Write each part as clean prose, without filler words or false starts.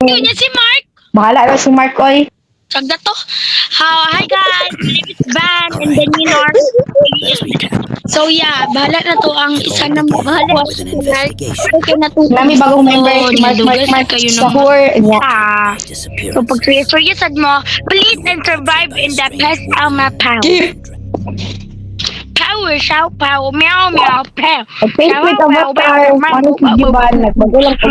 Yun niya si Mark. Bahala na si Mark, oy. Sagda to. Hi guys, my name is Van and then you know. So yeah, bahala na to ang isa na mo. Bahala with an investigation. Okay na to. Nami bagong member si Mark, Mark, kayo Sahur. naman. Disappearance. So pag seryosan mo, please and survive in the best of my power. Power, shout power, meow meow pow. Facebook avatar, paano si Giban? Nagbagulang ko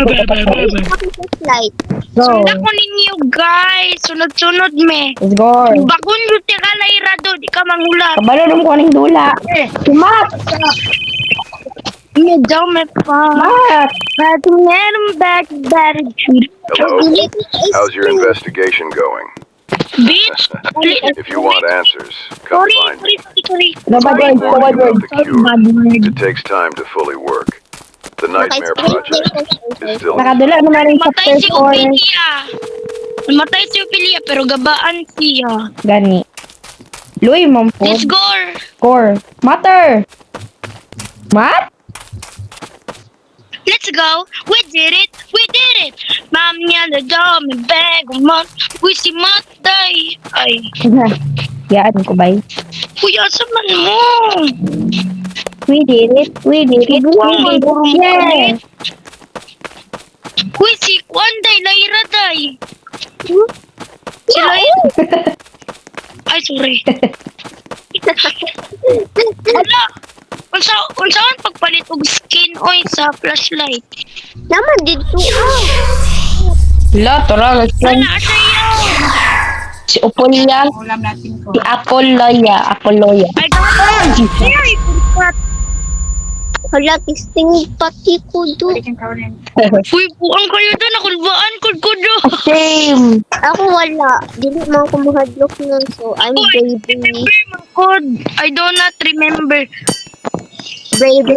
Light. Go. Sundak mo ninyo guys, sunod-sunod me. Let's go. Bakun yung tira layra do, di ka mangulat. Kabalo nung kuning dula. Sumat! Medyo may pa. Mat! But meron back attitude. Hello. How's your investigation going? Bitch! If you want answers, come Sorry, find me. sorry. Bad word, bad word. Bad word. It takes time to fully work. The Nightmare Project is still Nakadula naman yung Matay chapter si 4. Ophelia. Matay si Ophelia pero gabaan siya. Gani. Luy, mom po. Let's go! Core. Matter! Mat? Let's go! We did it! We did it! Mom niya na daw, may bag, mat. Uy, si Matay. Ay, Yaan ko ba? kuya, saman mo. We did it. We did it. Buwang magurong Yeah. Uy, si Kwanday, Layra, day. Si Layra. Ay, sorry. Wala. Unsaan pagpalit og skin oy sa flashlight. Naman dito. La, tara. Wala sa'yo. Si Opolia. Si Apoloya. Apoloya. I don't know. Very good. Hala, kisting pati ko do. Uy, buang kayo doon. Nakulbaan ko do. Same. Ako wala. Dili mo ako mahadlok nun. So, I'm Uy, baby. remember my code. I do not remember. Baby.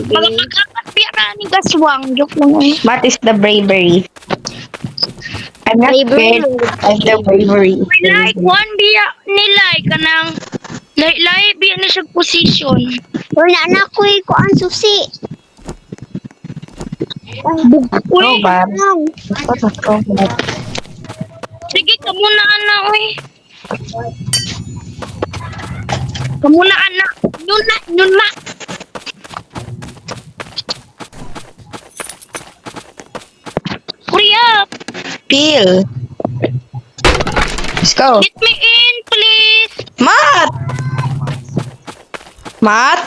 Mga pagkakapira ni Gaswang. Joke lang eh. What is the bravery? I'm not Bravery. scared of the bravery. Like, one biya nilay ka ng lay biya na siya position. Wala na ko eh. Ko ang susi. Uy, Oh, ba? Lang. sige, kamuna anak, uy. Kamuna anak. Yun na. Hurry up. Peel. Let's go. Let me in, please. Mat! Mat?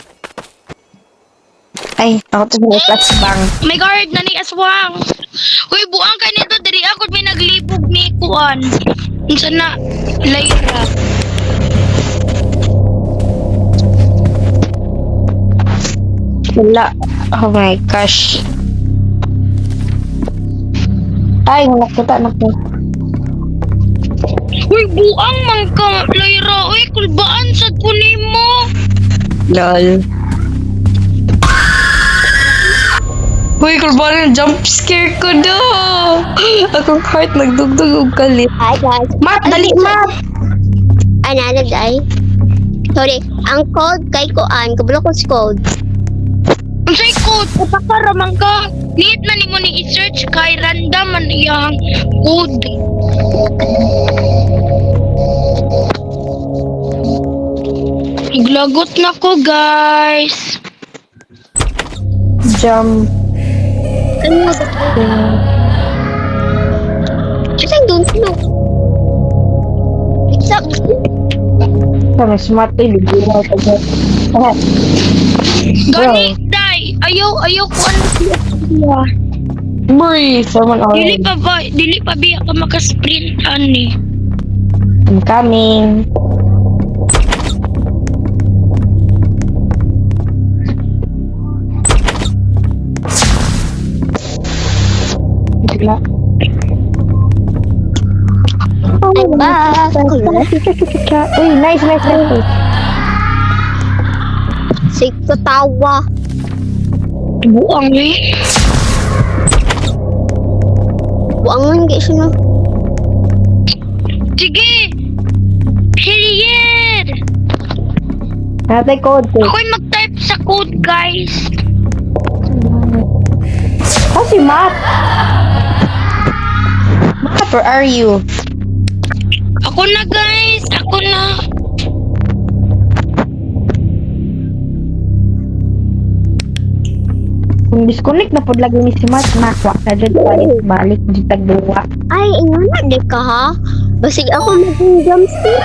Ay, ako to sa plus bang. May guard na ni Aswang. Uy, buang ka nito. Diri ako may naglibog ni Kuan. Unsa na? Lyra. Wala. Oh my gosh. Ay, nakita na ko. Uy, buang man ka, Lyra. Uy, kulbaan sa kunin mo. Lol. Uy, kulbaan yung jump scare ko do. Akong heart nagdugdug og kalit. Hi guys. Mat, dali mat. Ay, nalag ay. Sorry. Ang code kay Koan. Kabalo ko sa code. Unsay code? Kapakaraman ka. Need na ni mo ni i-search kay random man iyang code. Iglagot na ko, guys. Jump. Ano mo ba? I don't know. It's up. Sama smart to bigyan ko sa. Gani, day. Ayaw ko ano siya. Breathe. Someone Dili pa biya ka makasprint ani. I'm coming. Bigla. I'm back. Uy, nice. Sig katawa. Buang eh. Buangan kayak siya no. Sige. Period. Natay code ko. Ako'y mag-type sa code, guys. Ah, si Matt. Where are you? Ako na guys, ako na. Kung disconnect na pod lagi ni si Mat, nakwa na dyan balik di tagduwa. Ay, ingon na di ka ha? Basig ako maging jumpsuit.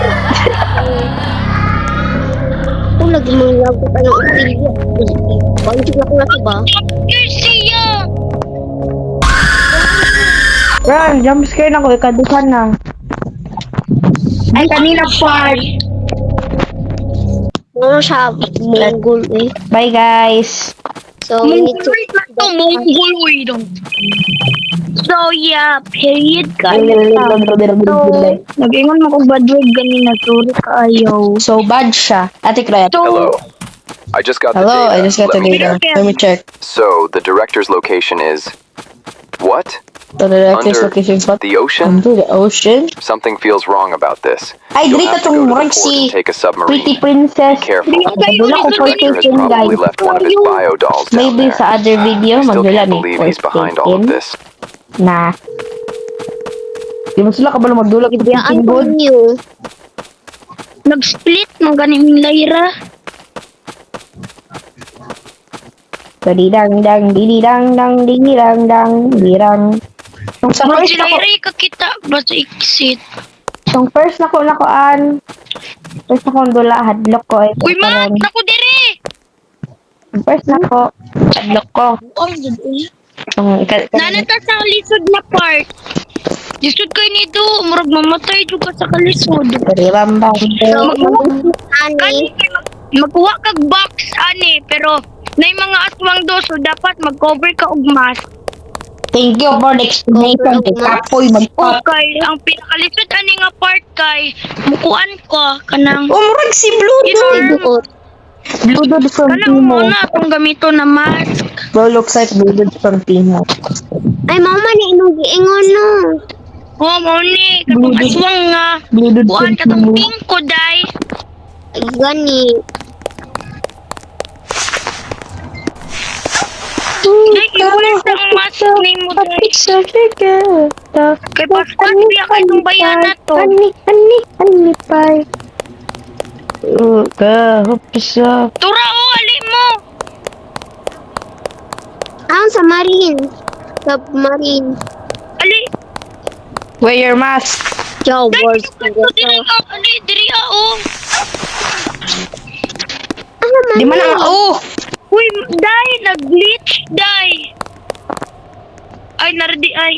Ako lagi mga lago pa ng upilya. Pansin ako na ba? Garcia! Run, jump scare na ko, ikaduhan na. Ay, kanina part. Ano siya, Mongol eh. Bye guys. So, we need to... Mongol dong. So yeah, period guys. Nag-ingon mo kung bad word ganina, sorry kaayaw. So bad siya. Ate Kret. Hello. I just got the Hello, I data. just got the Let me data. check. Let me check. So, the director's location is... What? The director's Under location spot. the ocean? Under the ocean? Something feels wrong about this. Ay, You'll dito have to tong go to the murag port si and take a submarine. Pretty Princess. Be careful. Magdula ko The director has 14 probably guys. left one of his bio dolls down Maybe there. sa other video, I still magdula can't ni believe he's behind all of 14 this. na. Di mo sila kabalo magdula kita Biyaan ko tingod. niyo. Nag-split ng ganing Lyra. So, didang dang didang dang didang dang didang. Yung sa Murag first si na ko, Lyra kakita ba sa exit? yung first na ko nakuan. First na ko dula hadlok ko ay. Uy Mat, naku dire! Yung first na ko hadlok ko. Oh, good eh. Yung Nanata sa lisod na part. Lisod kay nito, murag mamatay juga sa kalisod. Rambang. Ani, Magkuha kag box ani, pero nay mga aswang do so dapat mag-cover ka og mask. Thank you for the explanation. Kay Kapoy magpat. Okay, ang pinakalisod ani nga part kay mukuan ko kanang Umurag si Blue Dog. duot. Blue Dog from kanang Timo. muna atong gamito na mask. Bro looks like Blue Dog from Timo. Ay, mama ni inong giingon no. Oh, mo ni katong aswang nga Blue Dog buwan from katong Timo. pink ko day. Ay, gani. Day ibulis ang mask ni mo day. Kay paspas biya kay tong bayan na to. Ani, pay. Hopsa. Tura o ali mo. Sa marine. Submarine. Ali. Wear your mask. Joe, Day wars. dito diri ka ali diri o. Di man ang Uy, day, nag-glitch, day. Ay, naradi, ay.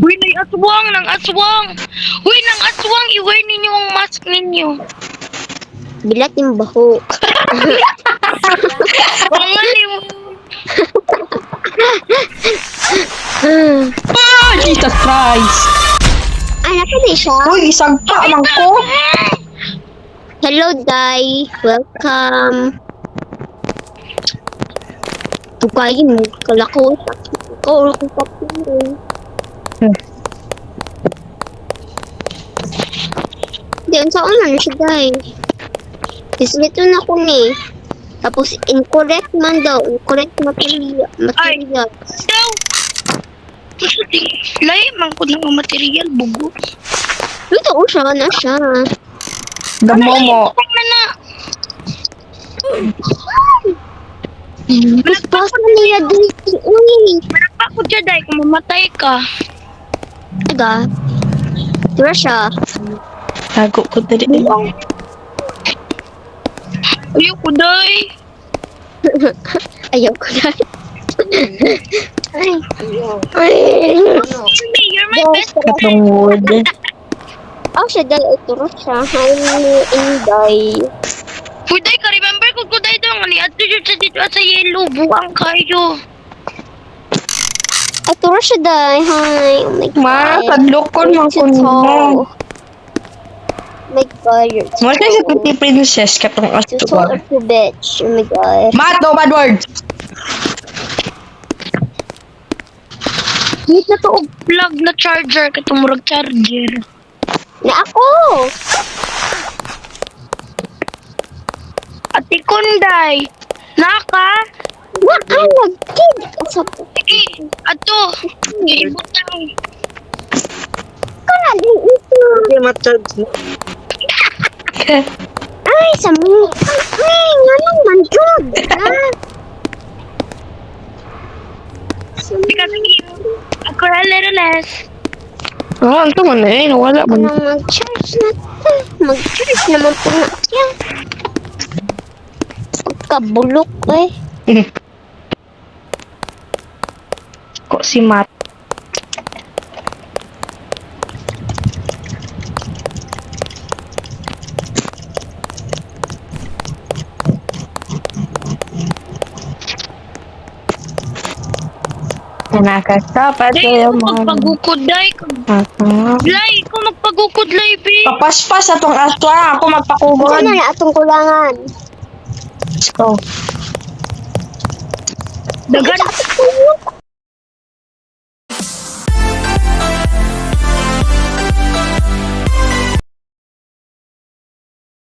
Uy, nang aswang, nang aswang. Uy, nang aswang, i-wear ninyo ang mask ninyo. Bilat yung baho. Pangali mo. Ah, Jesus Christ. Ay, nakali siya. Uy, isang pa man ko. Hello, Dai. Welcome. Tukayin mo. Kalako. Ikaw, ako papuro. Diyan, saan na siya, Dai? Islito na ko ni. Tapos, incorrect man daw. Incorrect material. Daw. Lahi, man ko ng material, bugo. Dito ko siya na siya. Damomo. Na. Paspas na niya dito. Uy. Manapa ko dyan, day, kung mamatay ka. Aga. Dura siya. Tago ko dali. Ayoko, day. Ayaw ko na. Hindi, you're my best friend. Katong wood. Oh, siya dahil ito siya. Hi, Inday. Uy, day, ka remember ko day doon. Ani, ato dyan sa dito at sa yellow. Buwang kayo. Ito siya dahil. Hi. Oh my God. Ma, kadlokon man ko It's nimo. tall. Oh my God, you're too Mo siya sa Pretty Princess katong You're so aswang. ugly, bitch. Oh my God. Mat, no bad word. Wait na to, plug na charger. Katumurag charger. Na ako! Ate Kunday. Naka. Naalagkid! Sa Ato. Ibutang. Kana di ito. Hindi ma-charge na. Ay, sa mo. Ay, nga lang man jud. Ha? Ako a little less. Ah, ito man eh. Nawala man. Anong mag-charge na to? Mag-charge naman po na siya. Pagkabulok eh. Kok si Matt. Nakakasapat Day, kayo ako mga magpagukod, day. Lay, ako magpagukod, lay, be. Papaspas atong aswa. Ako Saan magpakubod. na atong kulangan? Oh. Dagan.